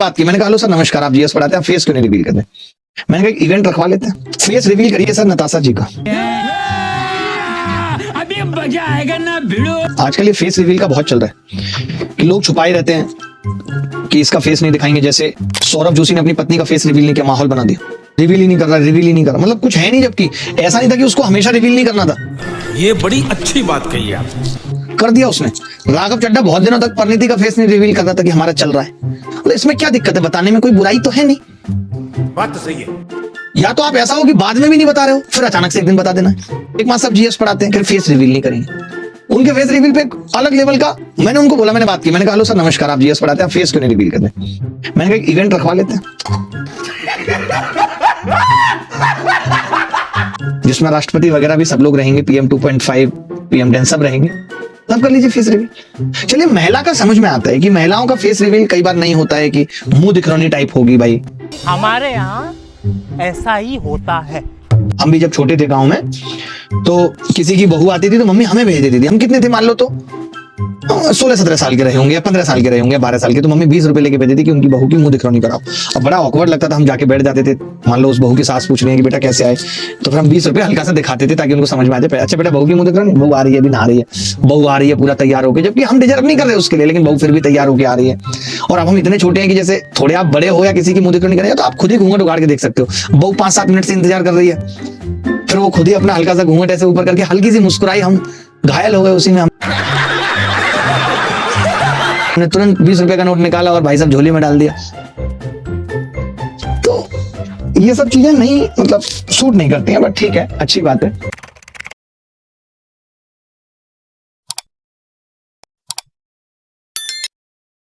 बात की, मैंने कहा लो सर नमस्कार, आप जीएस पढ़ाते हैं, फेस क्यों नहीं रिवील करते? मैंने कहा इवेंट रखवा लेते हैं, फेस रिवील करिए सर नताशा जी का। अभी मजा आएगा ना भिड़ो। आजकल ये फेस रिवील का बहुत चल रहा है कि लोग छुपाए रहते हैं कि इसका फेस नहीं दिखाएंगे। जैसे सौरभ जोशी ने अपनी पत्नी का फेस रिवील नहीं किया, माहौल बना दिया, रिवील ही नहीं कर रहा, रिवील ही नहीं कर रहा, मतलब कुछ है नहीं। जबकि ऐसा नहीं था कि उसको हमेशा रिवील नहीं करना था, ये बड़ी अच्छी बात कही आप। कर दिया उसने। राघव चड्ढा बहुत दिनों तक परिणीति का फेस नहीं रिवील करता था कि हमारा चल रहा है, मतलब इसमें क्या दिक्कत है? बताने में कोई बुराई तो है नहीं। बात तो सही है। या तो आप ऐसा हो कि बाद में भी नहीं बता रहे हो, फिर अचानक से एक दिन बता देना। एक मास साहब जीएस पढ़ाते हैं, फिर फेस रिवील नहीं करेंगे। उनके फेस रिवील पे अलग लेवल का, मैंने उनको बोला, मैंने बात की, मैंने कहा लो सर नमस्कार, आप जीएस पढ़ाते हैं, फेस क्यों नहीं रिवील करते? मैंने कहा इवेंट रखवा लेते हैं जिसमें राष्ट्रपति वगैरह भी सब लोग रहेंगे, PM 2.5, PM 10 सब रहेंगे, तब कर लीजिए फेस रिवील। चलिए महिला का समझ में आता है कि महिलाओं का फेस रिवील कई बार नहीं होता है कि मुंह दिखरौनी टाइप होगी। भाई हमारे यहाँ ऐसा ही होता है। हम भी जब छोटे थे गांव में, तो किसी की बहू आती थी तो मम्मी हमें भेज देती थी। हम कितने थे मान लो, तो 16-17 साल के रहे होंगे, या 15 साल के रहे होंगे, 12 साल के, तो मम्मी 20 रुपए लेके भेज देती कि उनकी बहू की मुंह दिखरौनी कराओ। अब बड़ा ऑकवर्ड लगता था, हम जाके बैठ जाते थे, मान लो उस बहू की सास पूछ रही है कि बेटा कैसे आए, तो फिर हम 20 रुपए हल्का सा दिखाते थे ताकि उनको समझ में आ जाए, अच्छा बेटा बहू की मुंह दिखरौनी, बहू आ रही है, अभी नहा रही है, बहू आ रही है पूरा तैयार होकर, जबकि हम डिजर्व नहीं कर रहे उसके लिए, लेकिन बहू फिर भी तैयार होकर आ रही है। और अब हम इतने छोटे हैं कि जैसे थोड़े आप बड़े हो या किसी की मुंह दिखरौनी करेंगे तो आप खुद ही घूंघट उगाड़ के देख सकते हो। बहू 5-7 मिनट से इंतजार कर रही है, फिर वो खुद ही अपना हल्का सा घूंघट ऐसे ऊपर करके हल्की सी मुस्कुराई, हम घायल हो गए उसी में। हमने तुरंत 20 रुपए का नोट निकाला और भाई साहब झोली में डाल दिया। तो ये सब चीजें नहीं, मतलब सूट नहीं करती हैं, बट ठीक है, अच्छी बात है।